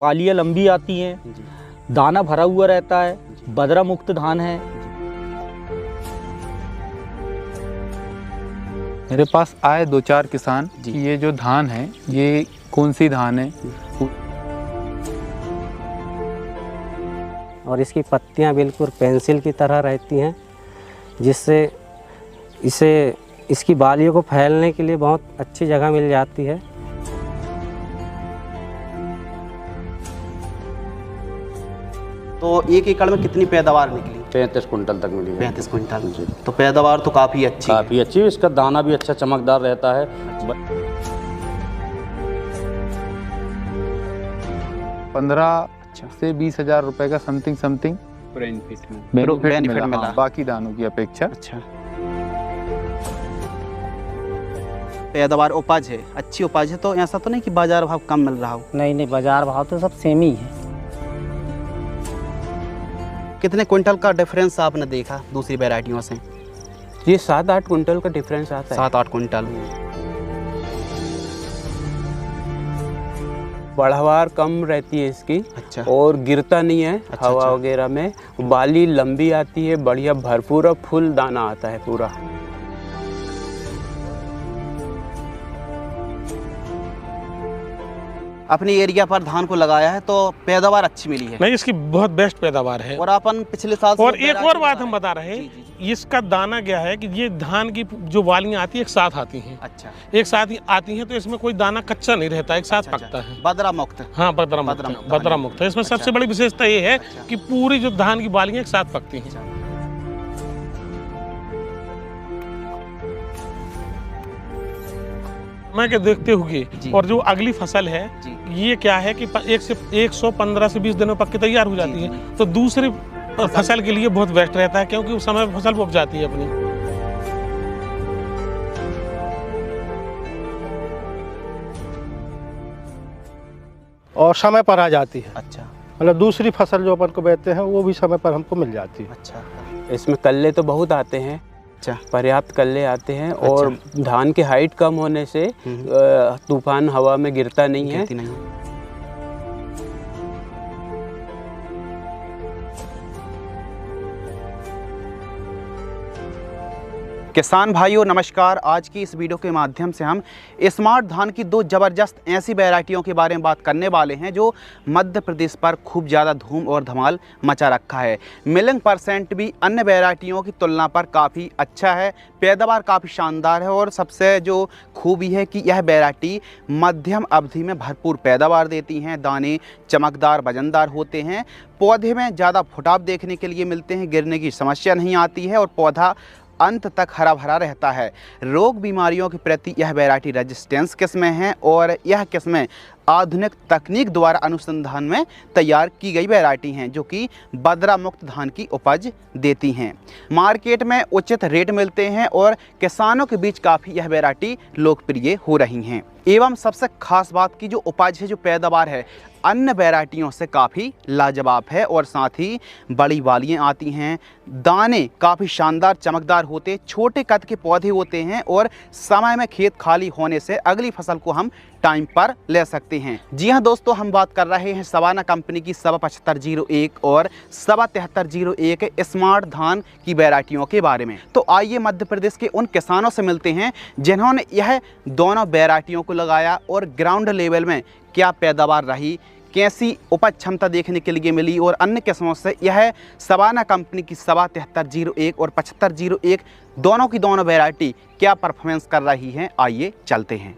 पालियाँ लंबी आती हैं, दाना भरा हुआ रहता है, बदरा मुक्त धान है। मेरे पास आए 2-4 किसान कि ये जो धान है ये कौन सी धान है। और इसकी पत्तियां बिल्कुल पेंसिल की तरह रहती हैं, जिससे इसकी बालियों को फैलने के लिए बहुत अच्छी जगह मिल जाती है। तो 1 एकड़ में कितनी पैदावार निकली? 35 कुंटल तक मिली है। 35 कुंटल। तो पैदावार तो काफ़ी अच्छी है। काफ़ी अच्छी, इसका दाना भी अच्छा चमकदार रहता है। 15 से 20 हज़ार रुपये का समथिंग बेनिफिट मिला बाकी दानों की अपेक्षा। अच्छा, पैदावार उपज है, अच्छी उपज है, तो ऐसा तो नहीं कि बाजार भाव कम मिल रहा हो? नहीं, बाजार भाव तो सब सेम ही है। कितने क्विंटल का डिफरेंस आपने देखा दूसरी वैरायटियों से? ये 7-8 कुंटल का डिफरेंस आता है। 7-8 कुंटल। बढ़वार कम रहती है इसकी। अच्छा। और गिरता नहीं है हवा अच्छा। वगैरह में। बाली लंबी आती है, बढ़िया भरपूर और फुल दाना आता है पूरा। अपनी एरिया पर धान को लगाया है तो पैदावार अच्छी मिली है। नहीं, इसकी बहुत बेस्ट पैदावार है। और अपन पिछले साल से और एक और बात हम बता रहे हैं, जी। इसका दाना क्या है कि ये धान की जो वालियां आती है एक साथ आती हैं। अच्छा। एक साथ ही आती हैं, तो इसमें कोई दाना कच्चा नहीं रहता, एक साथ पकता है। बदरा मुक्त। हाँ, बदरा मुक्त है। इसमें सबसे बड़ी विशेषता ये है कि पूरी जो धान की बालियां एक साथ पकती हैं। मैं के देखते हुए और जो अगली फसल है ये क्या है कि 115 से 20 दिनों में पक के तैयार हो जाती है, तो दूसरी फसल के लिए बहुत बेस्ट रहता है, क्योंकि उस समय फसल उग जाती है अपनी। और समय पर आ जाती है। अच्छा। मतलब दूसरी फसल जो अपन को बेचते हैं वो भी समय पर हमको मिल जाती है। अच्छा। इसमें कल्ले तो बहुत आते हैं। अच्छा। पर्याप्त कल्ले आते हैं। और धान की हाइट कम होने से तूफान हवा में गिरता नहीं है। किसान भाइयों नमस्कार। आज की इस वीडियो के माध्यम से हम स्मार्ट धान की 2 ज़बरदस्त ऐसी वैरायटियों के बारे में बात करने वाले हैं जो मध्य प्रदेश पर खूब ज़्यादा धूम और धमाल मचा रखा है। मिलिंग परसेंट भी अन्य वैरायटियों की तुलना पर काफ़ी अच्छा है, पैदावार काफ़ी शानदार है, और सबसे जो खूबी है कि यह वैरायटी मध्यम अवधि में भरपूर पैदावार देती हैं। दाने चमकदार वजनदार होते हैं, पौधे में ज़्यादा फुटाव देखने के लिए मिलते हैं, गिरने की समस्या नहीं आती है, और पौधा अंत तक हरा भरा रहता है। रोग बीमारियों के प्रति यह वैरायटी रेजिस्टेंस किस्में हैं, और यह किस्में आधुनिक तकनीक द्वारा अनुसंधान में तैयार की गई वैरायटी हैं जो कि बदरा मुक्त धान की उपज देती हैं। मार्केट में उचित रेट मिलते हैं और किसानों के बीच काफ़ी यह वैरायटी लोकप्रिय हो रही हैं। एवं सबसे खास बात की जो उपज है, जो पैदावार है, अन्य वैरायटियों से काफ़ी लाजवाब है, और साथ ही बड़ी वालियाँ आती हैं, दाने काफ़ी शानदार चमकदार होते, छोटे कद के पौधे होते हैं, और समय में खेत खाली होने से अगली फसल को हम टाइम पर ले सकते हैं। जी हाँ दोस्तों, हम बात कर रहे हैं सवाना कंपनी की 7501 और 7301 स्मार्ट धान की वैरायटियों के बारे में। तो आइए मध्य प्रदेश के उन किसानों से मिलते हैं जिन्होंने यह दोनों वैरायटियों को लगाया, और ग्राउंड लेवल में क्या पैदावार रही, कैसी उपज क्षमता देखने के लिए मिली, और अन्य किस्मों से यह सवाना कंपनी की 7301 और 7501 दोनों की दोनों वैरायटी क्या परफॉर्मेंस कर रही हैं। आइए चलते हैं।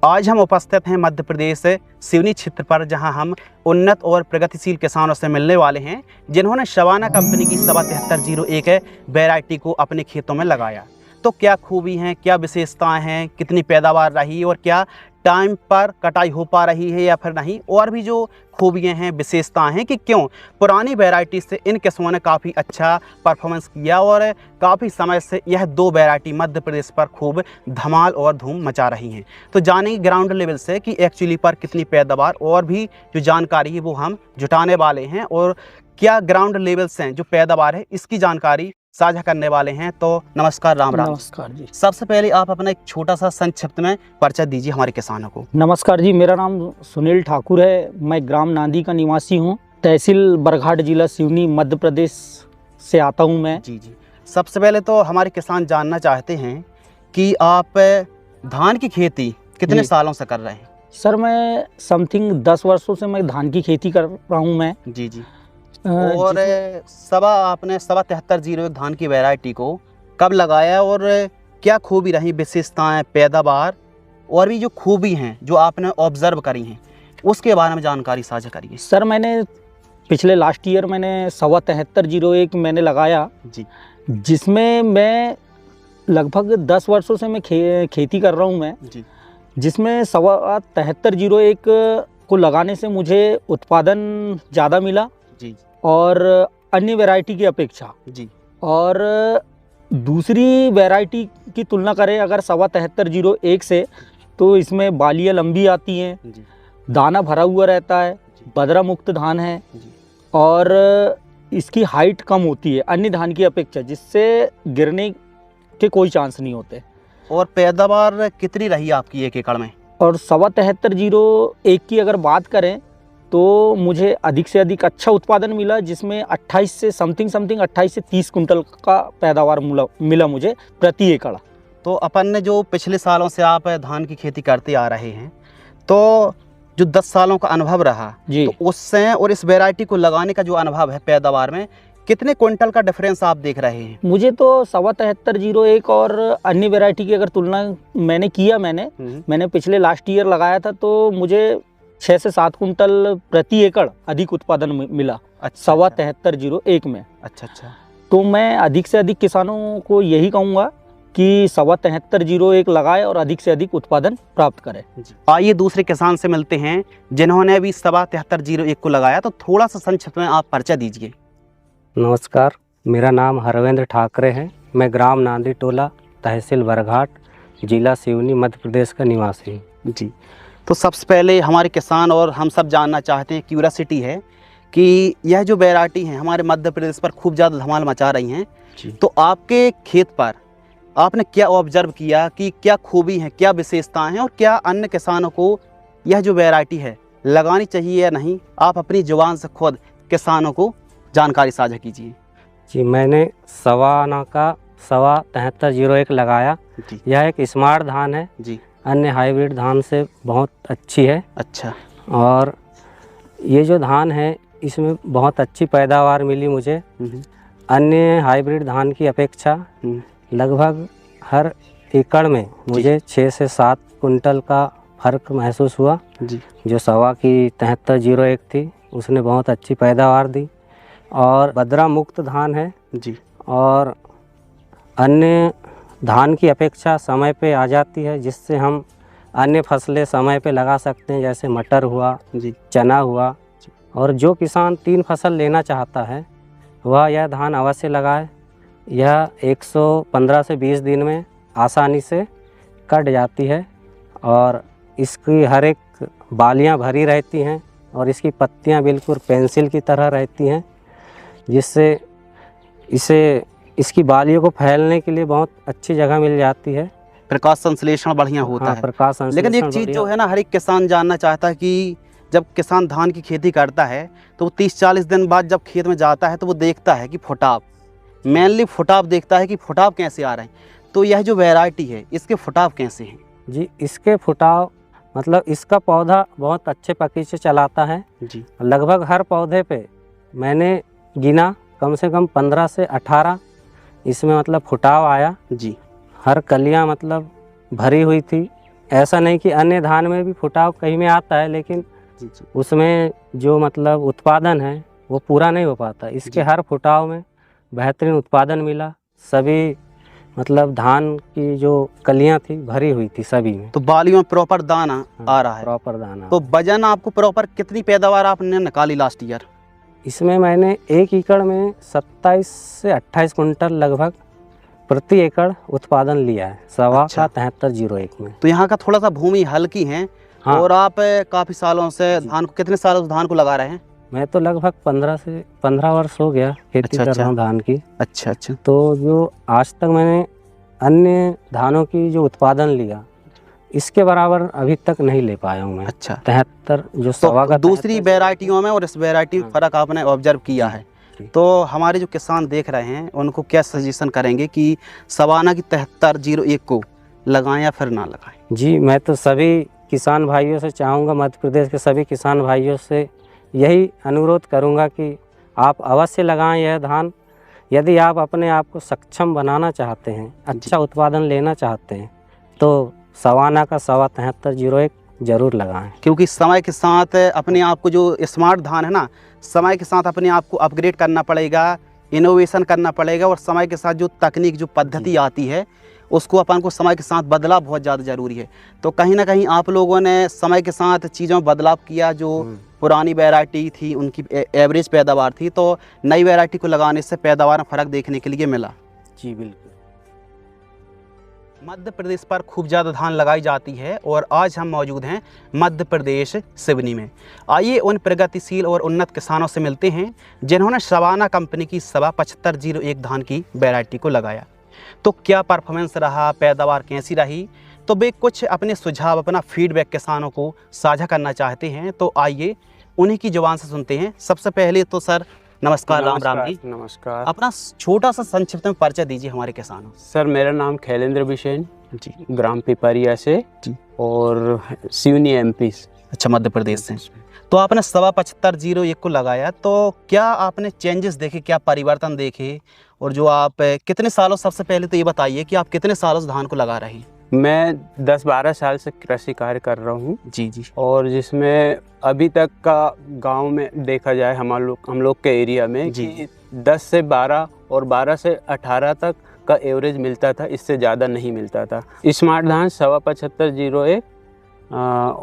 आज हम उपस्थित हैं मध्य प्रदेश सिवनी क्षेत्र पर, जहां हम उन्नत और प्रगतिशील किसानों से मिलने वाले हैं जिन्होंने सवाना कंपनी की 7301 वैरायटी को अपने खेतों में लगाया। तो क्या खूबी हैं, क्या विशेषताएं हैं, कितनी पैदावार रही, और क्या टाइम पर कटाई हो पा रही है या फिर नहीं, और भी जो खूबियां हैं, विशेषताएं हैं कि क्यों पुरानी वैरायटी से इन किस्मों ने काफ़ी अच्छा परफॉर्मेंस किया, और काफ़ी समय से यह 2 वैरायटी मध्य प्रदेश पर खूब धमाल और धूम मचा रही हैं। तो जानेंगे ग्राउंड लेवल से कि एक्चुअली पर कितनी पैदावार, और भी जो जानकारी है वो हम जुटाने वाले हैं, और क्या ग्राउंड लेवल से जो पैदावार है इसकी जानकारी साझा करने वाले हैं। तो नमस्कार, राम राम। नमस्कार जी। सबसे पहले आप अपना एक छोटा सा संक्षिप्त में परिचय दीजिए हमारे किसानों को। नमस्कार जी, मेरा नाम सुनील ठाकुर है। मैं ग्राम नांदी का निवासी हूँ। तहसील बरघाट, जिला सिवनी, मध्य प्रदेश से आता हूँ मैं। जी जी। सबसे पहले तो हमारे किसान जानना चाहते हैं कि आप धान की खेती कितने जी। सालों से कर रहे हैं? सर, मैं समथिंग 10 वर्षों से मैं धान की खेती कर रहा हूँ मैं। जी जी। और आपने 7301 धान की वैरायटी को कब लगाया और क्या खूबी रही, विशेषताएं, पैदावार और भी जो खूबी हैं जो आपने ऑब्जर्व करी हैं, उसके बारे में जानकारी साझा करिए। सर, मैंने पिछले लास्ट ईयर मैंने 7301 मैंने लगाया जी। जिसमें मैं लगभग 10 वर्षों से मैं खेती कर रहा हूँ मैं। जी। जिसमें 7301 को लगाने से मुझे उत्पादन ज़्यादा मिला जी। और अन्य वैरायटी की अपेक्षा। जी। और दूसरी वैरायटी की तुलना करें अगर 7301 से, तो इसमें बालियाँ लंबी आती हैं, जी। दाना भरा हुआ रहता है, बदरा मुक्त धान है जी। और इसकी हाइट कम होती है अन्य धान की अपेक्षा, जिससे गिरने के कोई चांस नहीं होते। और पैदावार कितनी रही आपकी 1 एकड़ में? और 7301 की अगर बात करें तो मुझे अधिक से अधिक अच्छा उत्पादन मिला, जिसमें 28 से समथिंग 28 से 30 कुंटल का पैदावार मिला मुझे प्रति एकड़। तो अपन ने जो पिछले सालों से आप धान की खेती करते आ रहे हैं, तो जो 10 सालों का अनुभव रहा जी, तो उससे और इस वैरायटी को लगाने का जो अनुभव है पैदावार में, कितने क्विंटल का डिफरेंस आप देख रहे हैं? मुझे तो 7301 और अन्य वैरायटी की अगर तुलना मैंने पिछले लास्ट ईयर लगाया था, तो मुझे 6 से 7 कुंटल प्रति एकड़ अधिक उत्पादन मिला। 7301 में। अच्छा अच्छा। तो मैं अधिक से अधिक किसानों को यही कहूँगा कि 7301 लगाए और अधिक से अधिक उत्पादन प्राप्त करें। आइए दूसरे किसान से मिलते हैं जिन्होंने अभी 7301 को लगाया, तो थोड़ा सा संक्षिप्त में आप परिचय दीजिए। नमस्कार, मेरा नाम हरवेंद्र ठाकरे है। मैं ग्राम नांदी टोला, तहसील बरघाट, जिला सिवनी, मध्य प्रदेश का निवासी हूँ। जी। तो सबसे पहले हमारे किसान और हम सब जानना चाहते हैं, क्यूरियोसिटी है कि यह जो वैरायटी है हमारे मध्य प्रदेश पर खूब ज़्यादा धमाल मचा रही हैं, तो आपके खेत पर आपने क्या ऑब्जर्व किया कि क्या खूबी है, क्या विशेषताएं हैं और क्या अन्य किसानों को यह जो वैरायटी है लगानी चाहिए या नहीं? आप अपनी जुबान से खुद किसानों को जानकारी साझा कीजिए। जी, मैंने सवा आना का 7301 लगाया। जी। यह एक स्मार्ट धान है, जी। अन्य हाइब्रिड धान से बहुत अच्छी है। अच्छा। और ये जो धान है इसमें बहुत अच्छी पैदावार मिली मुझे। अन्य हाइब्रिड धान की अपेक्षा लगभग हर एकड़ में मुझे 6 से 7 कुंटल का फर्क महसूस हुआ। जी। जो सवा की 7301 थी उसने बहुत अच्छी पैदावार दी और बदरा मुक्त धान है। जी। और अन्य धान की अपेक्षा समय पे आ जाती है, जिससे हम अन्य फसलें समय पे लगा सकते हैं, जैसे मटर हुआ, जी। चना हुआ। और जो किसान 3 फसल लेना चाहता है वह यह धान अवश्य लगाए। यह 115 से 20 दिन में आसानी से कट जाती है और इसकी हर एक बालियां भरी रहती हैं और इसकी पत्तियां बिल्कुल पेंसिल की तरह रहती हैं, जिससे इसकी बालियों को फैलने के लिए बहुत अच्छी जगह मिल जाती है। प्रकाश संश्लेषण बढ़िया होता हाँ, है। प्रकाश संश्लेषण। लेकिन एक चीज़ जो है ना, हर एक किसान जानना चाहता है कि जब किसान धान की खेती करता है तो वो 30-40 दिन बाद जब खेत में जाता है तो वो देखता है कि फुटाव, मेनली फुटाव देखता है कि फुटाव कैसे आ रहे हैं। तो यह जो वैरायटी है इसके फुटाव कैसे हैं? जी, इसके फुटाव मतलब इसका पौधा बहुत अच्छे पकी से चलाता है। जी। लगभग हर पौधे पे मैंने गिना कम से कम 15 से 18 इसमें मतलब फुटाव आया। जी। हर कलियां मतलब भरी हुई थी। ऐसा नहीं कि अन्य धान में भी फुटाव कहीं में आता है, लेकिन जी। जी। उसमें जो मतलब उत्पादन है वो पूरा नहीं हो पाता। इसके हर फुटाव में बेहतरीन उत्पादन मिला। सभी मतलब धान की जो कलियां थी भरी हुई थी सभी में। तो बालियों में प्रॉपर दाना आ रहा है। प्रॉपर दाना। तो वजन आपको प्रॉपर कितनी पैदावार आपने निकाली लास्ट ईयर? इसमें मैंने 1 एकड़ में 27 से 28 कुंटल लगभग प्रति एकड़ उत्पादन लिया है। सवा अच्छा। का 7301 में। तो यहाँ का थोड़ा सा भूमि हल्की है। हाँ। और आप काफ़ी सालों से धान को, कितने सालों से धान को लगा रहे हैं? मैं तो लगभग 15 वर्ष हो गया खेती कर रहा हूँ धान की। अच्छा अच्छा। तो जो आज तक मैंने अन्य धानों की जो उत्पादन लिया, इसके बराबर अभी तक नहीं ले पाया हूँ मैं। अच्छा। 73 जो सवा का दूसरी वैरायटियों में और इस वैरायटी में फ़र्क आपने ऑब्जर्व किया है, तो हमारे जो किसान देख रहे हैं उनको क्या सजेशन करेंगे कि सवाना की 7301 को लगाएं या फिर ना लगाएं? जी, मैं तो सभी किसान भाइयों से चाहूँगा, मध्य प्रदेश के सभी किसान भाइयों से यही अनुरोध करूँगा कि आप अवश्य लगाएं यह धान। यदि आप अपने आप को सक्षम बनाना चाहते हैं, अच्छा उत्पादन लेना चाहते हैं, तो सवाना का सवा 7301 जरूर लगाएं। क्योंकि समय के साथ अपने आप को, जो स्मार्ट धान है ना, समय के साथ अपने आप को अपग्रेड करना पड़ेगा, इनोवेशन करना पड़ेगा, और समय के साथ जो तकनीक, जो पद्धति आती है, उसको अपन को समय के साथ बदलाव बहुत ज़्यादा ज़रूरी है। तो कहीं ना कहीं आप लोगों ने समय के साथ चीज़ों में बदलाव किया। जो पुरानी वैरायटी थी उनकी एवरेज पैदावार थी, तो नई वैरायटी को लगाने से पैदावार में फ़र्क देखने के लिए मिला। जी बिल्कुल। मध्य प्रदेश पर खूब ज़्यादा धान लगाई जाती है और आज हम मौजूद हैं मध्य प्रदेश सिवनी में। आइए उन प्रगतिशील और उन्नत किसानों से मिलते हैं जिन्होंने सवाना कंपनी की सवा 7501 धान की वैरायटी को लगाया। तो क्या परफॉर्मेंस रहा, पैदावार कैसी रही, तो वे कुछ अपने सुझाव, अपना फीडबैक किसानों को साझा करना चाहते हैं। तो आइए उन्हीं की जुबान से सुनते हैं। सबसे पहले तो सर नमस्कार। राम राम जी। नमस्कार। अपना छोटा सा संक्षिप्त में परिचय दीजिए हमारे किसानों। सर, मेरा नाम खैलेंद्र बिशेन जी, ग्राम पिपरिया से जी, और सिवनी एमपी। अच्छा, मध्य प्रदेश से। तो आपने सवा 7501 को लगाया, तो क्या आपने चेंजेस देखे, क्या परिवर्तन देखे, और जो आप कितने सालों, सबसे पहले तो ये बताइए कि आप कितने सालों से धान को लगा रहे हैं? मैं 10-12 साल से कृषि कार्य कर रहा हूँ। जी जी। और जिसमें अभी तक का गांव में देखा जाए हम लोग के एरिया में कि 10 से 12 और 12 से 18 तक का एवरेज मिलता था, इससे ज़्यादा नहीं मिलता था। स्मार्ट धान सवा 7501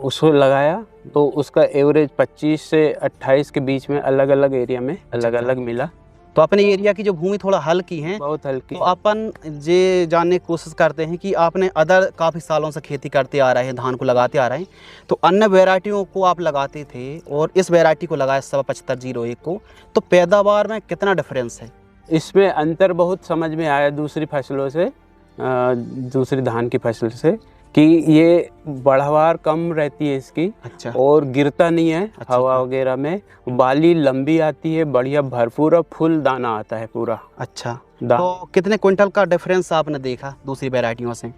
उसको लगाया, तो उसका एवरेज 25 से 28 के बीच में अलग अलग एरिया में अलग अलग मिला। तो अपने एरिया की जो भूमि थोड़ा हल्की है, बहुत हल्की। तो अपन ये जानने की कोशिश करते हैं कि आपने अदर काफ़ी सालों से खेती करते आ रहे हैं, धान को लगाते आ रहे हैं, तो अन्य वैरायटियों को आप लगाते थे और इस वैरायटी को लगाया सवा 7501 को, तो पैदावार में कितना डिफरेंस है? इसमें अंतर बहुत समझ में आया दूसरी फसलों से, दूसरी धान की फसल से, कि ये बढ़वार कम रहती है इसकी। अच्छा। और गिरता नहीं है। अच्छा। हवा वगैरह में बाली लंबी आती है, बढ़िया भरपूर और फुल दाना आता है पूरा। अच्छा। तो कितने क्विंटल का डिफरेंस आपने देखा दूसरी वैरायटियों से?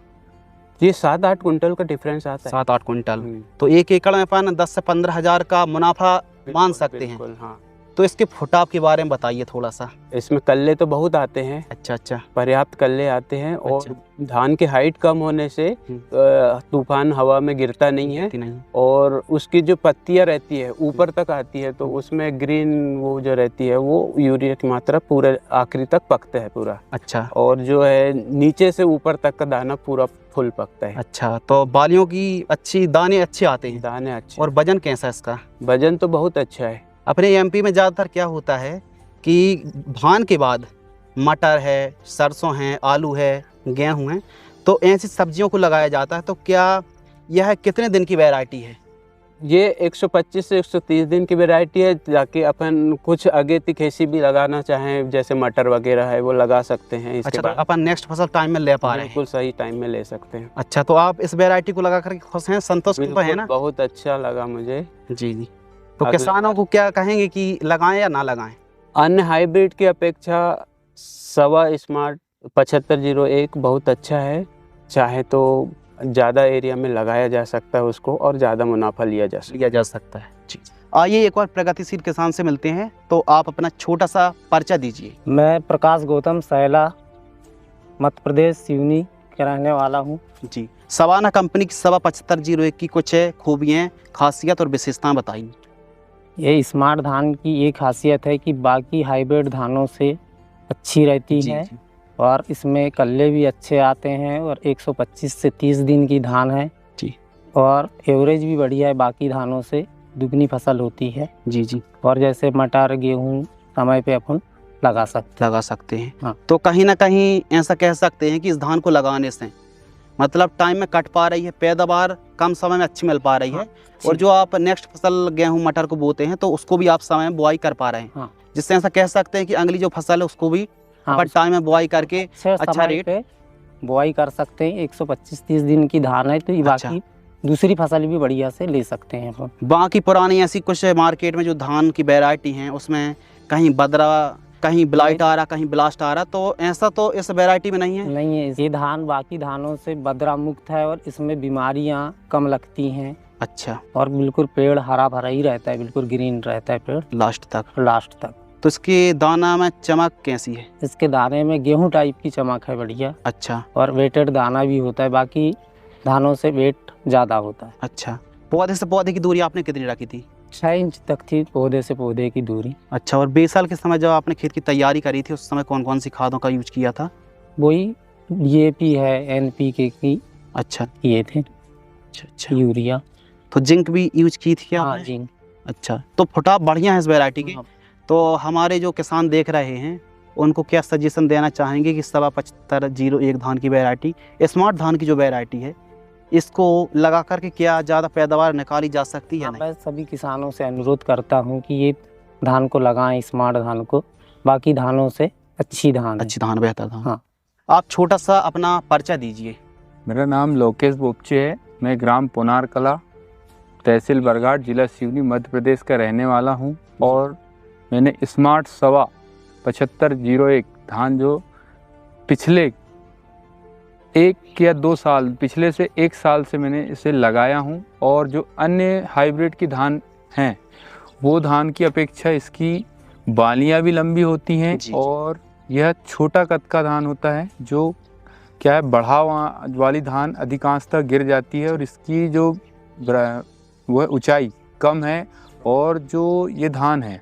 ये 7-8 कुंटल का डिफरेंस आता है। 7-8 क्विंटल। तो 1 एकड़ में अपन 10 से 15 हज़ार का मुनाफा मान सकते हैं। हाँ। तो इसके फुटाव के बारे में बताइए थोड़ा सा। इसमें कल्ले तो बहुत आते हैं। अच्छा अच्छा। पर्याप्त कल्ले आते हैं। अच्छा। और धान की हाइट कम होने से तूफान हवा में गिरता नहीं है। और उसकी जो पत्तियां रहती है ऊपर तक आती है, तो उसमें ग्रीन वो जो रहती है वो यूरिया की मात्रा पूरे आखिरी तक पकता है पूरा। अच्छा। और जो है नीचे से ऊपर तक का दाना पूरा फुल पकता है। अच्छा। तो बालियों की अच्छी, दाने अच्छे आते हैं? दाने अच्छे। और वजन कैसा है इसका? वजन तो बहुत अच्छा है। अपने एमपी में ज़्यादातर क्या होता है कि धान के बाद मटर है, सरसों है, आलू है, गेहूँ है, तो ऐसी सब्जियों को लगाया जाता है। तो क्या यह कितने दिन की वैरायटी है? ये 125 से 130 दिन की वैरायटी है, ताकि अपन कुछ आगे तिखेसी भी लगाना चाहें, जैसे मटर वगैरह है वो लगा सकते हैं। इसके अच्छा, बाद तो अपन नेक्स्ट फसल टाइम में ले पा रहे हैं? बिल्कुल सही टाइम में ले सकते हैं। अच्छा, तो आप इस वैरायटी को लगा करके खुश हैं, संतुष्ट तो है ना? बहुत अच्छा लगा मुझे। जी जी। तो किसानों को क्या कहेंगे कि लगाएं या ना लगाएं? अन्य हाइब्रिड की अपेक्षा सवा स्मार्ट 7501 बहुत अच्छा है। चाहे तो ज़्यादा एरिया में लगाया जा सकता है उसको, और ज़्यादा मुनाफा लिया जा सकता है। जी। आइए एक और प्रगतिशील किसान से मिलते हैं। तो आप अपना छोटा सा परिचय दीजिए। मैं प्रकाश गौतम सैला, मध्य प्रदेश सिवनी का रहने वाला हूँ। जी। सवाना कंपनी की सवा 7501 की कुछ खूबियाँ, खासियत और विशेषताएं बताइए। ये स्मार्ट धान की ये खासियत है कि बाकी हाइब्रिड धानों से अच्छी रहती है। और इसमें कल्ले भी अच्छे आते हैं, और 125 से 30 दिन की धान है जी। और एवरेज भी बढ़िया है, बाकी धानों से दुगनी फसल होती है। जी जी। और जैसे मटर गेहूँ समय पे अपन लगा सकते हैं। हाँ। तो कहीं ना कहीं ऐसा कह सकते हैं कि इस धान को लगाने से मतलब टाइम में कट पा रही है, पैदावार कम समय में अच्छी मिल पा रही है। और जो आप नेक्स्ट फसल गेहूं मटर को बोते हैं तो उसको भी आप समय में बुआई कर पा रहे हैं। जिससे ऐसा कह सकते हैं कि अगली जो फसल है उसको भी अपन टाइम में बुआई करके अच्छा रेट पे बुआई कर सकते हैं। 125-30 दिन की धान है तो ये बाकी दूसरी फसल भी बढ़िया से ले सकते हैं अपन। बाकी पुरानी ऐसी कुछ मार्केट में जो धान की वैरायटी हैं उसमें कहीं बदरा, कहीं ब्लाइट आ रहा, कहीं ब्लास्ट आ रहा, तो ऐसा तो इस वैरायटी में नहीं है। नहीं है, ये धान बाकी धानों से बदरा मुक्त है और इसमें बीमारियां कम लगती हैं। अच्छा। और बिल्कुल पेड़ हरा भरा ही रहता है, बिल्कुल ग्रीन रहता है पेड़ लास्ट तक। तो इसके दाना में चमक कैसी है? इसके दाने में गेहूं टाइप की चमक है बढ़िया। अच्छा। और वेटेड दाना भी होता है, बाकी धानों से वेट ज़्यादा होता है। अच्छा। पौधे से पौधे की दूरी आपने कितनी रखी थी? 6 इंच तक थी पौधे से पौधे की दूरी। अच्छा। और बेसाल के समय जब आपने खेत की तैयारी करी थी उस समय कौन कौन सी खादों का यूज किया था? वही DAP है, NPK की अच्छा किए थे। अच्छा। यूरिया तो जिंक भी यूज की थी क्या? हाँ, जिंक। अच्छा। तो फुटाव बढ़िया है इस वैरायटी की। तो हमारे जो किसान देख रहे हैं उनको क्या सजेशन देना चाहेंगे कि 7501 धान की वैरायटी, स्मार्ट धान की जो वैरायटी है, इसको लगा करके क्या ज़्यादा पैदावार निकाली जा सकती है? मैं सभी किसानों से अनुरोध करता हूं कि ये धान को लगाएं, स्मार्ट धान को। बाकी धानों से अच्छी धान बेहतर धान। हाँ। आप छोटा सा अपना परिचय दीजिए। मेरा नाम लोकेश बोपचे है। मैं ग्राम पुनार कला, तहसील बरघाट, जिला सिवनी, मध्य प्रदेश का रहने वाला हूँ। और मैंने स्मार्ट 7501 धान जो पिछले 1 या 2 साल, पिछले से 1 साल से मैंने इसे लगाया हूँ। और जो अन्य हाइब्रिड की धान हैं वो धान की अपेक्षा इसकी बालियाँ भी लंबी होती हैं और यह छोटा कद का धान होता है। जो क्या है, बढ़ाव वाली धान अधिकांशतः गिर जाती है और इसकी जो वह ऊंचाई कम है। और जो ये धान है,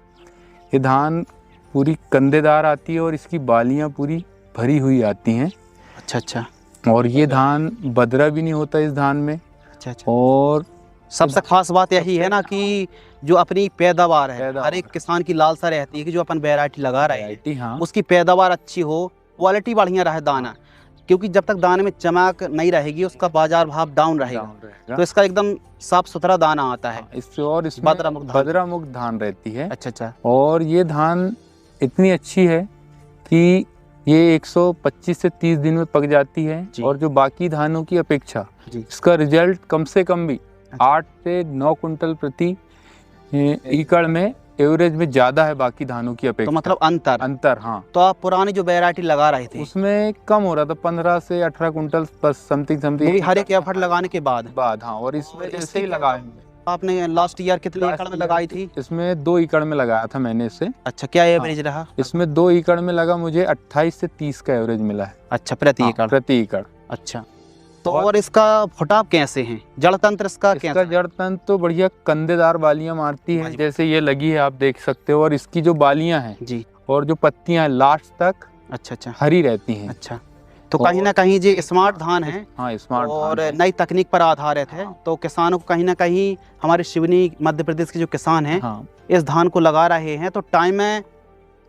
ये धान पूरी कंदेदार आती है और इसकी बालियाँ पूरी भरी हुई आती हैं। अच्छा। और ये धान बदरा भी नहीं होता इस धान में। अच्छा। और सबसे खास बात यही है ना कि जो अपनी पैदावार है, हर एक किसान की लालसा रहती है कि जो अपन वैरायटी लगा रहे हैं हाँ, उसकी पैदावार अच्छी हो, क्वालिटी बढ़िया रहे दाना। क्योंकि जब तक दाने में चमक नहीं रहेगी उसका बाजार भाव डाउन रहेगा। तो इसका एकदम साफ सुथरा दाना आता है। इससे और इसमें बदरा मुक्त धान रहती है। अच्छा। और ये धान इतनी अच्छी है कि ये 125 से 30 दिन में पक जाती है। और जो बाकी धानों की अपेक्षा इसका रिजल्ट कम से कम भी 8 से 9 कुंटल प्रति एकड़ में एवरेज में ज़्यादा है बाकी धानों की अपेक्षा। तो मतलब अंतर। हाँ। तो आप पुरानी जो वैरायटी लगा रहे थे उसमें कम हो रहा था, 15 से 18 कुंटल बस समथिंग हर एक एफर्ट लगाने के बाद। हाँ। और इसमें जैसे ही लगाया आपने लास्ट ईयर कितने एकड़ में लगाई थी? इसमें 2 एकड़ में लगाया था मैंने इसे। अच्छा। क्या एवरेज रहा? इसमें 2 एकड़ में लगा मुझे 28 से 30 का एवरेज मिला है। अच्छा। प्रति एकड़। अच्छा। तो और इसका फुटाव कैसे है? जड़ तंत्र इसका जड़ तंत्र तो बढ़िया कंदेदार बालियां मारती है, जैसे ये लगी है आप देख सकते हो। और इसकी जो बालियां हैं जी और जो पत्तियां हैं लास्ट तक अच्छा हरी रहती हैं। अच्छा। तो कहीं ना कहीं जो स्मार्ट धान है, हाँ स्मार्ट और नई तकनीक पर आधारित है। तो किसानों को कहीं ना कहीं, हमारे सिवनी मध्य प्रदेश के जो किसान हैं इस धान को लगा रहे हैं तो टाइम में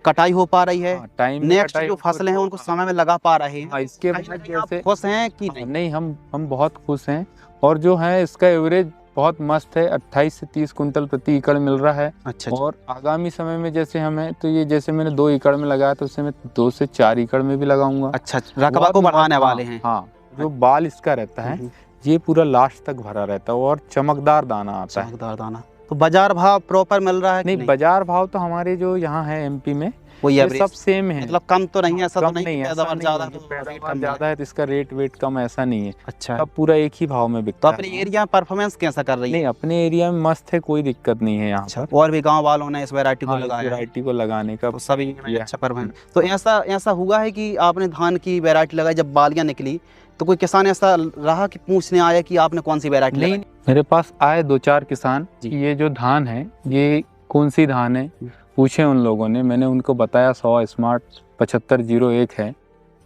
कटाई हो पा रही है। नेक्स्ट जो फसलें हैं उनको समय में लगा पा रहे हैं। इसके जैसे खुश हैं कि नहीं? हम बहुत खुश हैं। और जो है इसका एवरेज बहुत मस्त है, 28 से 30 कुंटल प्रति एकड़ मिल रहा है। अच्छा। और आगामी समय में जैसे हमें, तो ये जैसे मैंने 2 एकड़ में लगाया तो उससे मैं 2 से 4 एकड़ में भी लगाऊंगा। अच्छा। रकबा को बढ़ाने वाले हैं। हाँ। जो बाल इसका रहता है ये पूरा लास्ट तक भरा रहता है और चमकदार दाना आता है। चमकदार दाना। तो बाजार भाव प्रॉपर मिल रहा है? नहीं, बाजार भाव तो हमारे जो यहाँ है MP में वो ये सब सेम है। मतलब कम तो नहीं है, ऐसा तो नहीं है पैदावार ज़्यादा है तो इसका रेट वेट कम, ऐसा नहीं है। अच्छा। अब पूरा एक ही भाव में बिकता है। तो अपने एरिया में परफॉर्मेंस कैसा कर रही है? नहीं, अपने एरिया में मस्त है, कोई दिक्कत नहीं है यहाँ। अच्छा। और भी गांव वालों ने इस वैरायटी को लगाया, वैरायटी को लगाने का सभी अच्छा परफॉर्मेंस। तो ऐसा हुआ है कि आपने धान की वैरायटी लगाई, जब बालियां निकली तो कोई किसान ऐसा रहा कि पूछने आया कि आपने कौन सी वैरायटी लगाई? मेरे पास आए 2-4 किसान कि ये जो धान है ये कौन सी धान है, पूछे उन लोगों ने। मैंने उनको बताया 100 स्मार्ट 7501 है।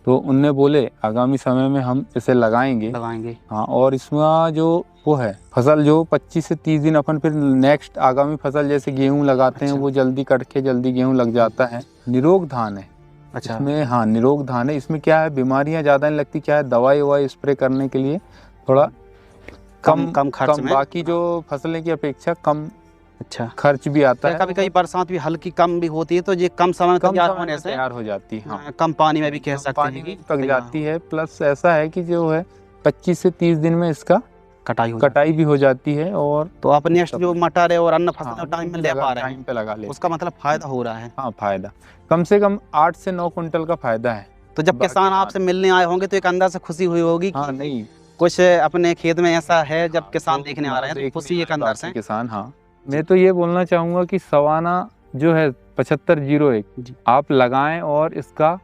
तो उनने बोले आगामी समय में हम इसे लगाएंगे। हाँ। और इसमें जो वो है फसल जो 25 से 30 दिन अपन फिर नेक्स्ट आगामी फसल जैसे गेहूं लगाते हैं वो जल्दी कट के जल्दी गेहूं लग जाता है। निरोग धान है अच्छा। इसमें हाँ निरोग धान है। इसमें क्या है, बीमारियां ज़्यादा नहीं लगती, क्या है दवाई ववाई स्प्रे करने के लिए थोड़ा कम खर्च में, बाकी जो फसलें की अपेक्षा कम अच्छा खर्च भी आता है। कभी कभी बरसात भी हल्की कम भी होती है तो ये कम समय में कम तैयार समय होने में से तैयार हो जाती है। हाँ, कम पानी में भी कह सकते पानी हैं में कि पक जाती है। प्लस ऐसा है कि जो है 25 से 30 दिन में इसका कटाई भी हो जाती है। और तो आप नेक्स्ट जो मटर है और अन्य फसल हाँ, टाइम में ले पा रहे टाइम हैं, पे लगा ले, उसका मतलब फायदा हो रहा है। हाँ फायदा कम से कम 8 से 9 कुंटल का फायदा है। तो जब बाकी किसान आपसे मिलने आए होंगे तो एक अंदाज से खुशी हुई होगी हाँ कि नहीं कुछ अपने खेत में ऐसा है जब हाँ, किसान तो देखने आ रहे हैं तो देखने खुशी एक आता अंदाज है से। किसान। हाँ मैं तो ये बोलना चाहूँगा कि सवाना जो है 7501 आप लगाएं और इसका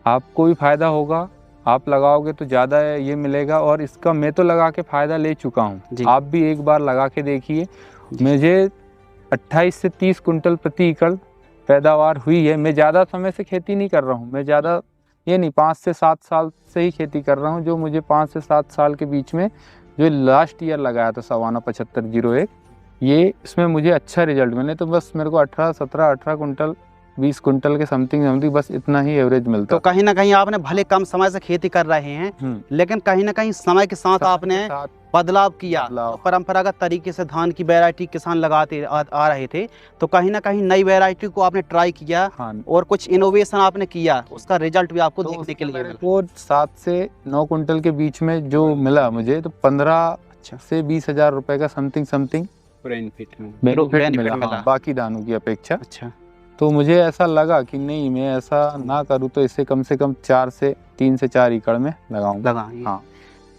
आपको भी फायदा होगा। आप लगाओगे तो ज़्यादा ये मिलेगा। और इसका मैं तो लगा के फ़ायदा ले चुका हूँ, आप भी एक बार लगा के देखिए। मुझे 28 से 30 कुंटल प्रति एकड़ पैदावार हुई है। मैं ज़्यादा समय से खेती नहीं कर रहा हूँ, मैं ज़्यादा ये नहीं 5 से 7 साल से ही खेती कर रहा हूँ। जो मुझे 5 से 7 साल के बीच में जो लास्ट ईयर लगाया था सवाना 7501, ये इसमें मुझे अच्छा रिजल्ट मिले। तो बस मेरे को 18 कुंटल 20 कुंटल के समथिंग बस इतना ही एवरेज मिलता। तो कहीं ना कहीं आपने भले कम समय से खेती कर रहे हैं लेकिन कहीं ना कहीं समय के साथ आपने बदलाव किया। तो परंपरागत तरीके से धान की वैरायटी किसान लगाते आ रहे थे, तो कहीं ना कहीं नई वैरायटी को आपने ट्राई किया और कुछ इनोवेशन आपने किया, उसका रिजल्ट भी आपको देखने के लिए मिला। वो 7 से 9 कुंटल के बीच में जो मिला मुझे, तो 15 से 20 हजार रुपए का समथिंग बेनिफिट मिला बाकी दानों की अपेक्षा। अच्छा, तो मुझे ऐसा लगा कि नहीं मैं ऐसा ना करूँ तो इसे कम से कम 3 से 4 एकड़ में लगाऊंगा। हाँ,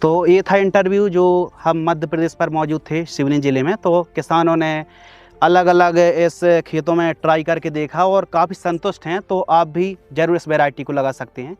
तो ये था इंटरव्यू जो हम मध्य प्रदेश पर मौजूद थे सिवनी जिले में। तो किसानों ने अलग अलग इस खेतों में ट्राई करके देखा और काफ़ी संतुष्ट हैं। तो आप भी जरूर इस वैरायटी को लगा सकते हैं।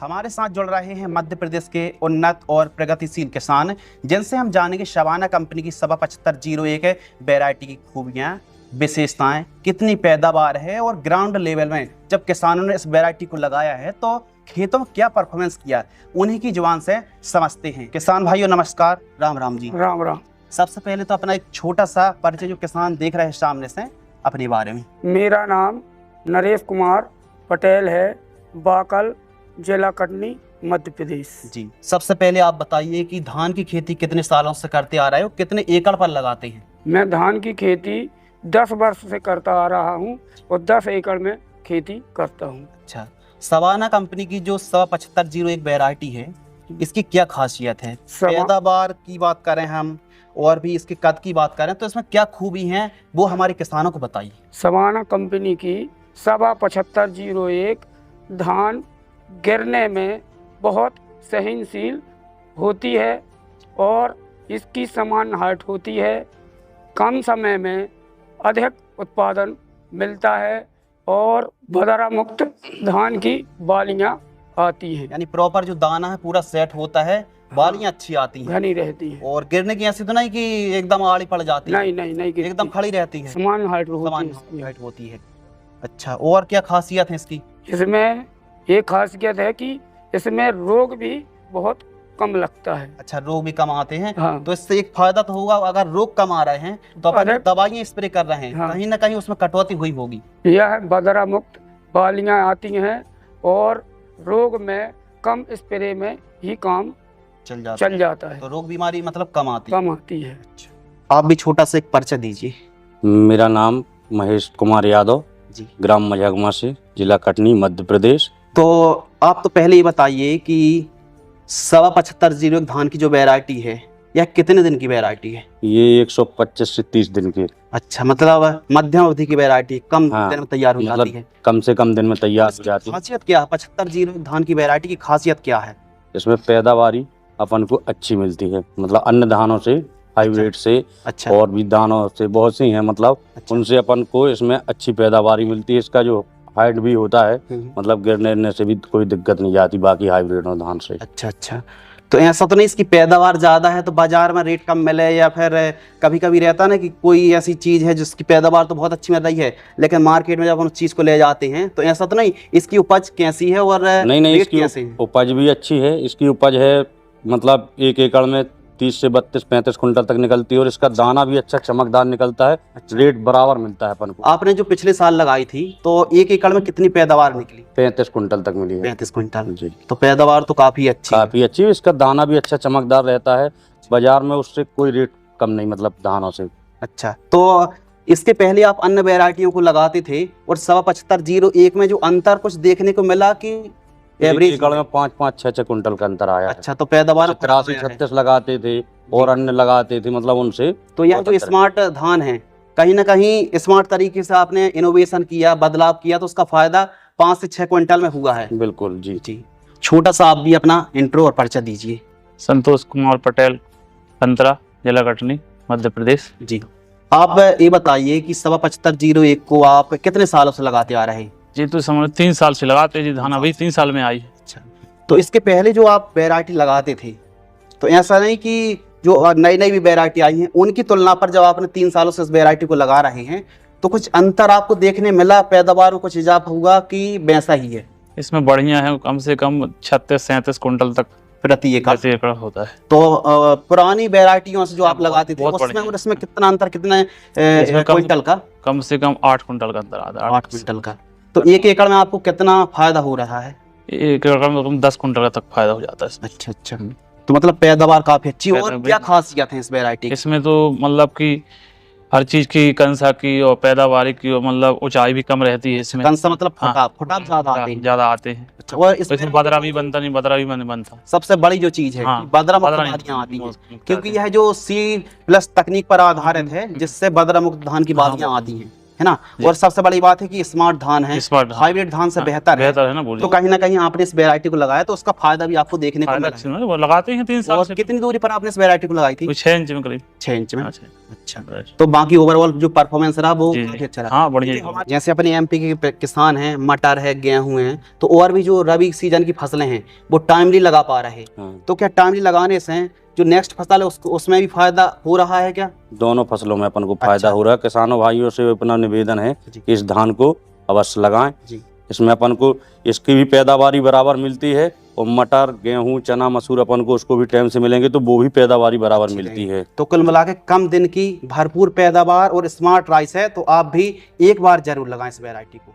हमारे साथ जुड़ रहे हैं मध्य प्रदेश के उन्नत और प्रगतिशील किसान, जिनसे हम जानेंगे सवाना कंपनी की सवा 7501 वैरायटी की खूबियाँ, विशेषताएं, कितनी पैदावार है और ग्राउंड लेवल में जब किसानों ने इस वैरायटी को लगाया है तो खेतों में क्या परफॉर्मेंस किया, उन्हीं की जुबान से समझते हैं। किसान भाइयों नमस्कार, राम राम जी। राम राम। सबसे पहले तो अपना एक छोटा सा परिचय जो किसान देख रहे हैं सामने से अपने बारे में। मेरा नाम नरेश कुमार पटेल है, बाकल, जिला कटनी, मध्य प्रदेश। जी, सबसे पहले आप बताइए कि धान की खेती कितने सालों से करते आ रहे हो, कितने एकड़ पर लगाते हैं? मैं धान की खेती 10 वर्ष से करता आ रहा हूँ और 10 एकड़ में खेती करता हूँ। अच्छा, सवाना कंपनी की जो सवा 7501 वैरायटी है, इसकी क्या खासियत है? पैदावार की बात करें हम और भी इसके कद की बात करें तो इसमें क्या खूबी है वो हमारे किसानों को बताइए। सवाना कंपनी की सवा 7501 धान गिरने में बहुत सहनशील होती है और इसकी समान हाइट होती है। कम समय में अधिक उत्पादन मिलता है और बदरा मुक्त धान की बालियाँ आती हैं। यानी प्रॉपर जो दाना है पूरा सेट होता है, बालियाँ अच्छी आती हैं, घनी रहती है। और गिरने की ऐसी तो नहीं कि एकदम आड़ी पड़ जाती है? नहीं, एकदम खड़ी रहती है, समान हाइट होती है। अच्छा, और क्या खासियत है इसकी? इसमें एक खासियत है कि इसमें रोग भी बहुत कम लगता है। अच्छा, रोग भी कम आते हैं। हाँ। तो इससे एक फायदा तो होगा, अगर रोग कम आ रहे हैं तो अपन दवाइयाँ स्प्रे कर रहे हैं, कहीं ना कहीं उसमें कटौती हुई होगी। यह बदरा मुक्त बालियाँ आती हैं और रोग में कम स्प्रे में ही काम चल जाता है। तो रोग बीमारी मतलब कम आती है। अच्छा, आप भी छोटा सा एक परिचय दीजिए। मेरा नाम महेश कुमार यादव जी, ग्राम मझागमा से, जिला कटनी, मध्य प्रदेश। तो आप तो पहले ये बताइए कि सवा 7501 धान की जो वैरायटी है यह कितने दिन की वैरायटी है? ये 125 से 30 दिन की। अच्छा, मतलब मध्यम अवधि की वैरायटी, कम दिन में तैयार हो जाती है। कम से कम दिन में तैयार हो जाती है। खासियत क्या है 7501 धान की वैरायटी की, खासियत क्या है? इसमें पैदावारी अपन को अच्छी मिलती है, मतलब अन्य धानों से, हाइब्रिड से, अच्छा, और भी दानों से बहुत सी हैं, मतलब उनसे अपन को इसमें अच्छी पैदावारी मिलती है। इसका जो हाइट भी होता है, मतलब गिरने से भी कोई दिक्कत नहीं आती बाकी हाइब्रिड और धान से। अच्छा, तो ऐसा तो नहीं इसकी पैदावार ज़्यादा है तो बाजार में रेट कम मिले, या फिर कभी कभी रहता ना कि कोई ऐसी चीज़ है जिसकी पैदावार तो बहुत अच्छी मिल रही है लेकिन मार्केट में जब हम उस चीज़ को ले जाते हैं तो ऐसा तो नहीं, इसकी उपज कैसी है और नहीं, इसकी उपज भी अच्छी है। इसकी उपज है मतलब 1 एकड़ में 30 से 32-35 कुंटल तक निकलती है और इसका दाना भी अच्छा चमकदार निकलता है। रेट बराबर मिलता है अपन को। आपने जो पिछले साल लगाई थी तो 1 एकड़ में कितनी पैदावार निकली? 35 कुंटल तक मिली है। 35 कुंटल जी, तो पैदावार तो काफी अच्छी काफी अच्छी। इसका दाना भी अच्छा चमकदार रहता है। बाजार में उससे कोई रेट कम नहीं, मतलब दानों से। अच्छा, तो इसके पहले आप अन्य वैरायटियों को लगाते थे और 7501 में जो अंतर कुछ देखने को मिला कि एवरेज एकड़ में 5-6 कुंटल का अंतर आया। अच्छा, तो पैदावार 83-36 लगाते थे और अन्य लगाते थे, मतलब उनसे। तो यह जो स्मार्ट धान है, कहीं ना कहीं स्मार्ट तरीके से आपने इनोवेशन किया, बदलाव किया, तो उसका फायदा 5 से 6 क्विंटल में हुआ है। बिल्कुल जी। जी, छोटा सा आप भी अपना इंट्रो और परिचय दीजिए। संतोष कुमार पटेल, संतरा, जिला कटनी, मध्य प्रदेश। जी, आप ये बताइए कि 7501 को आप कितने सालों से लगाते आ रहे हैं? जी तो समझ 3 साल से लगाते जी, धान अभी 3 साल में आई। अच्छा, तो इसके पहले जो आप वैरायटी लगाते थे, तो ऐसा नहीं कि जो नई नई भी वैरायटी आई हैं उनकी तुलना पर जब आपने 3 सालों से इस वैरायटी को लगा रहे हैं तो कुछ अंतर आपको देखने मिला, पैदावार में कुछ इजाफा हुआ कि वैसा ही है? इसमें बढ़िया है, कम से कम 36-37 कुंटल तक प्रति एकड़ होता है। तो पुरानी वैरायटियों से जो आप लगाते थे उसमें और इसमें कितना अंतर, कितने क्विंटल का? कम से कम 8 कुंटल का अंतर आता है। 8 क्विंटल का। तो 1 एकड़ में आपको कितना फायदा हो रहा है? 1 एकड़ में 10 कुंटल तक फायदा हो जाता है इसमें। अच्छा अच्छा, तो मतलब पैदावार काफी अच्छी। और क्या खासियत है इस वैरायटी की? इसमें तो मतलब कि हर चीज की, कंसा की और पैदावार की, और मतलब ऊंचाई भी कम रहती है इसमें। कंसा मतलब फुटाव ज्यादा आते हैं। अच्छा, और इसमें बदरा भी बनता नहीं, बदरा भी नहीं बनता। सबसे बड़ी जो चीज है कि बदरा मुक्त बालियां आती हैं, क्योंकि यह जो C+ तकनीक पर आधारित है जिससे बदरा मुक्त धान की बालियां आती हैं, है ना। और सबसे बड़ी बात है कि स्मार्ट धान है, हाइब्रिड धान से बेहतर है ना। तो कहीं ना कहीं आपने इस वैरायटी को लगाया तो उसका फायदा भी आपको देखने को मिला। वो लगाते हैं 3 साल से। कितनी दूरी पर आपने इस वैरायटी को लगाई थी? 6 इंच में करीब। 6 इंच में। अच्छा, तो बाकी ओवरऑल जो परफॉर्मेंस रहा वो काफी अच्छा रहा। हाँ, बढ़िया। जैसे अपने MP के किसान हैं, मटर है, गेहूं है, तो और भी जो रबी सीजन की फसलें हैं वो टाइमली लगा पा रहे हैं, तो क्या टाइमली लगाने से जो नेक्स्ट फसल है उसमें भी फायदा हो रहा है क्या? दोनों फसलों में अपन को फायदा हो रहा है। किसानों भाइयों से अपना निवेदन है कि इस धान को अवश्य लगाएं। इसमें अपन को इसकी भी पैदावारी बराबर मिलती है और मटर, गेहूं, चना, मसूर अपन को उसको भी टाइम से मिलेंगे तो वो भी पैदावारी बराबर मिलती है। तो कुल मिला के कम दिन की भरपूर पैदावार और स्मार्ट राइस है, तो आप भी एक बार जरूर लगाएं इस वैरायटी को।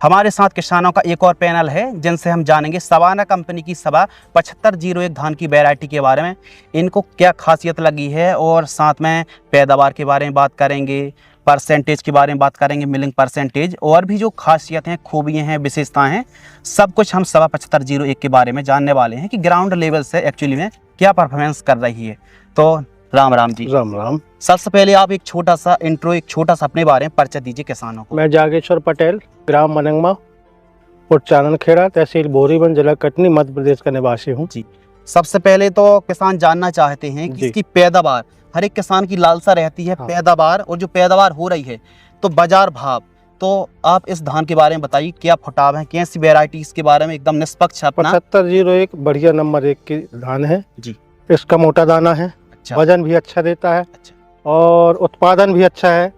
हमारे साथ किसानों का एक और पैनल है जिनसे हम जानेंगे सवाना कंपनी की 7501 धान की वैरायटी के बारे में, इनको क्या खासियत लगी है और साथ में पैदावार के बारे में बात करेंगे, परसेंटेज के बारे में बात करेंगे, मिलिंग परसेंटेज, और भी जो खासियत हैं, खूबियाँ हैं, विशेषताएं हैं, सब कुछ हम 7501 के बारे में जानने वाले हैं कि ग्राउंड लेवल से एक्चुअली में क्या परफॉर्मेंस कर रही है। तो राम राम जी। राम राम। सबसे पहले आप एक छोटा सा इंट्रो, एक छोटा सा अपने बारे में परिचय दीजिए किसानों को। मैं जागेश्वर पटेल, ग्राम मनंगमा, पोस्ट चाननखेड़ा, तहसील बोरीबंद, जिला कटनी, मध्य प्रदेश का निवासी हूँ। जी, सबसे पहले तो किसान जानना चाहते हैं कि इसकी पैदावार, हर एक किसान की लालसा रहती है पैदावार, और जो पैदावार हो रही है तो बाजार भाव, तो आप इस धान के बारे में बताइए, क्या फुटाव है, कैसी वैरायटी इसके बारे में एकदम निष्पक्ष अपना। 7501 बढ़िया नंबर 1 की धान है जी। इसका मोटा दाना है, वजन भी अच्छा देता है और उत्पादन भी अच्छा है।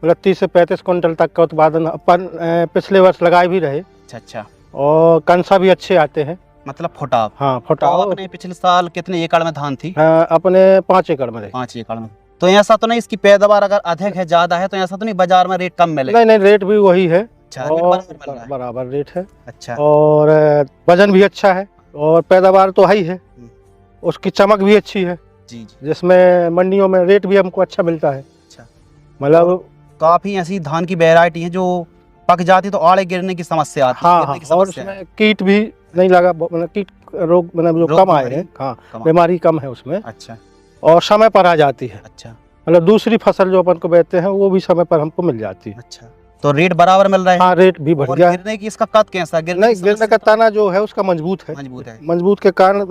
मतलब 30 से 35 कुंटल तक का उत्पादन अपन पिछले वर्ष लगाए भी रहे। अच्छा, और कंसा भी अच्छे आते हैं, मतलब फुटाव। हाँ, फुटाव। तो आपने पिछले साल कितने एकड़ में धान थी? अपने 5 एकड़ में। 5 एकड़ में। तो ऐसा तो नहीं इसकी पैदावार अगर अधिक है, ज्यादा है, तो ऐसा तो नहीं बाजार में रेट कम मिलेगा? नहीं, रेट भी वही है। अच्छा, बराबर रेट है। अच्छा, और वजन भी अच्छा है और पैदावार तो ही है, उसकी चमक भी अच्छी है जी, जिसमें मंडियों में रेट भी हमको अच्छा मिलता है। अच्छा, मतलब काफी ऐसी धान की वैरायटी है जो पक जाती तो आड़े गिरने की समस्या आती है। हाँ, और उसमें कीट भी नहीं लगा, मतलब कीट रोग मतलब जो कम आए हैं। हाँ, बीमारी कम है उसमें। अच्छा, और समय पर आ जाती है। अच्छा, मतलब दूसरी फसल जो अपन को बेचते हैं वो भी समय पर हमको मिल जाती है। अच्छा, तो रेट बराबर मिल रहा है? हाँ, रेट भी बढ़िया है। गिरने की इसका कद कैसा? गिरने का तना जो है उसका मजबूत है। मजबूत के कारण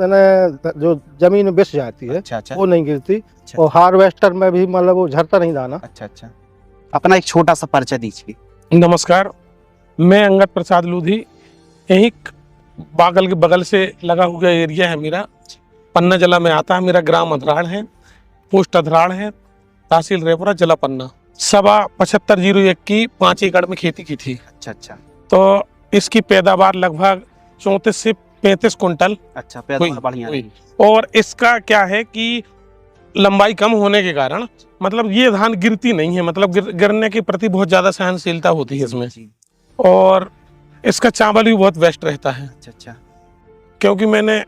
जो जमीन में बिछ जाती है। अच्छा, अच्छा, वो नहीं गिरती। और हार्वेस्टर में भी मतलब वो झरता नहीं दाना। अच्छा अच्छा, अपना एक छोटा सा परिचय दीजिए। नमस्कार, मैं अंगद प्रसाद लूधी, यही बागल के बगल से लगा हुआ एरिया है मेरा, पन्ना जिला में आता है। मेरा ग्राम अधराड़ है, पोस्ट अधराड़ है, तहसील रेपुरा, जिला पन्ना। 7501 की 5 एकड़ में खेती की थी। अच्छा अच्छा, तो इसकी पैदावार लगभग 34 से 35 कुंटल अच्छा, पैदावार बढ़िया हुई। रही। और इसका क्या है कि लंबाई कम होने के कारण मतलब ये धान गिरती नहीं है, मतलब गिरने के प्रति बहुत ज्यादा सहनशीलता होती है इसमें। जी। और इसका चावल भी बहुत बेस्ट रहता है, अच्छा अच्छा क्योंकि मैंने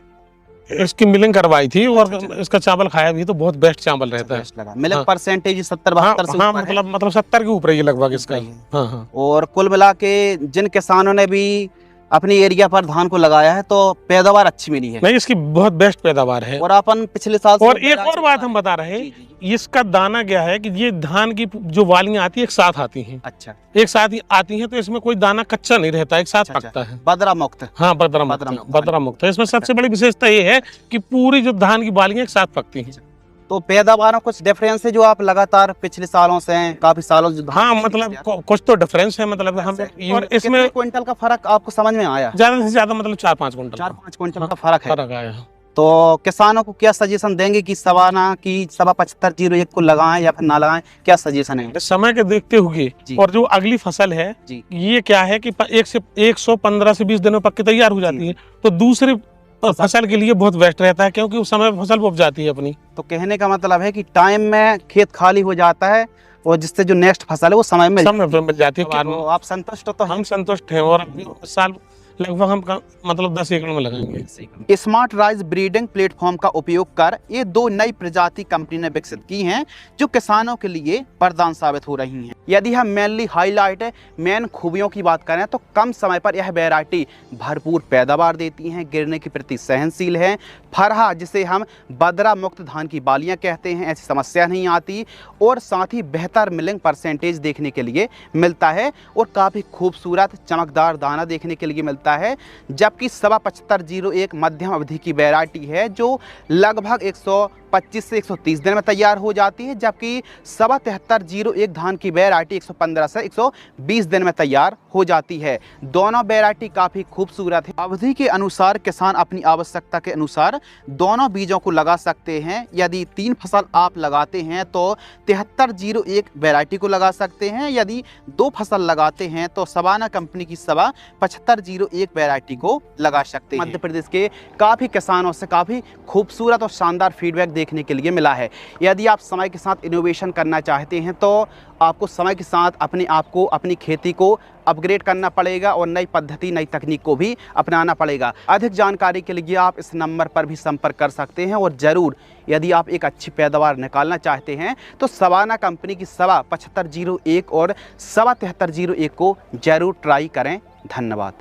इसकी मिलिंग करवाई थी और इसका चावल खाया भी तो बहुत बेस्ट चावल रहता है। बेस्ट लगा। मिल्क हाँ। परसेंटेज 70 हाँ 72 से हाँ, ऊपर है। मतलब 70 के ऊपर ही लगभग इसका। ऊपर ही है। हाँ हाँ। और कुल मिला के जिन किसानों ने भी अपनी एरिया पर धान को लगाया है तो पैदावार अच्छी मिली है। नहीं, इसकी बहुत बेस्ट पैदावार है। और अपन पिछले साल से और एक और बात हम बता रहे हैं, इसका दाना क्या है कि ये धान की जो वालियां आती है एक साथ आती हैं। अच्छा, एक साथ ही आती हैं, तो इसमें कोई दाना कच्चा नहीं रहता, एक साथ अच्छा, पकता है। बदरा मुक्त। हाँ, बदरा मुक्त है। इसमें सबसे बड़ी विशेषता ये है कि पूरी जो धान की बालियां एक साथ पकती हैं। तो पैदावार में कुछ डिफरेंस है जो आप लगातार पिछले सालों से हैं, काफी सालों से धान हाँ, की मतलब खेती कुछ तो डिफरेंस है, मतलब हम और इसमें कितने क्विंटल का फर्क आपको समझ में आया? ज्यादा से ज्यादा मतलब 4-5 कुंटल 4-5 क्विंटल का फर्क है। फर्क आया। तो किसानों को क्या सजेशन देंगे कि सवाना की 7501 को लगाएं या फिर ना लगाएं, क्या सजेशन है? समय के देखते हुए जी। और जो अगली फसल है जी। ये क्या है कि 115 से 20 दिनों पक के तैयार हो जाती है, तो दूसरी फसल के लिए बहुत बेस्ट रहता है, क्योंकि उस समय फसल उग जाती है अपनी। तो कहने का मतलब है कि टाइम में खेत खाली हो जाता है और जिससे जो नेक्स्ट फसल है वो समय में मिल जाती है। तो आप संतुष्ट तो हम संतुष्ट हैं और इस साल लगभग हम मतलब 10 एकड़ में लगाएंगे। स्मार्ट राइस ब्रीडिंग प्लेटफॉर्म का उपयोग कर ये 2 नई प्रजाति कंपनी ने विकसित की हैं जो किसानों के लिए वरदान साबित हो रही हैं। यदि हम मेनली हाईलाइट मेन खूबियों की बात करें तो कम समय पर यह वैरायटी भरपूर पैदावार देती हैं, गिरने के प्रति सहनशील है, फरहा जिसे हम बदरा मुक्त धान की बालियां कहते हैं ऐसी समस्या नहीं आती, और साथ ही बेहतर मिलिंग परसेंटेज देखने के लिए मिलता है और काफ़ी खूबसूरत चमकदार दाना देखने के लिए मिलता है। जबकि 7501 मध्यम अवधि की वैरायटी है जो लगभग 125 से 130 दिन में तैयार हो जाती है, जबकि 7301 धान की वैरायटी 115 से 120 दिन में तैयार हो जाती है। दोनों वैरायटी काफ़ी खूबसूरत है। अवधि के अनुसार किसान अपनी आवश्यकता के अनुसार दोनों बीजों को लगा सकते हैं। यदि 3 फसल आप लगाते हैं तो 7301 वैरायटी को लगा सकते हैं, यदि 2 फसल लगाते हैं तो सवाना कंपनी की सवा 7501 वैरायटी को लगा सकते हैं। मध्य प्रदेश के काफ़ी किसानों से काफ़ी खूबसूरत और शानदार फीडबैक देखने के लिए मिला है। यदि आप समय के साथ इनोवेशन करना चाहते हैं तो आपको समय के साथ अपने आप को, अपनी खेती को अपग्रेड करना पड़ेगा और नई पद्धति, नई तकनीक को भी अपनाना पड़ेगा। अधिक जानकारी के लिए आप इस नंबर पर भी संपर्क कर सकते हैं और ज़रूर यदि आप एक अच्छी पैदावार निकालना चाहते हैं तो सवाना कंपनी की सवा 7501 और सवा 7301 को ज़रूर ट्राई करें। धन्यवाद।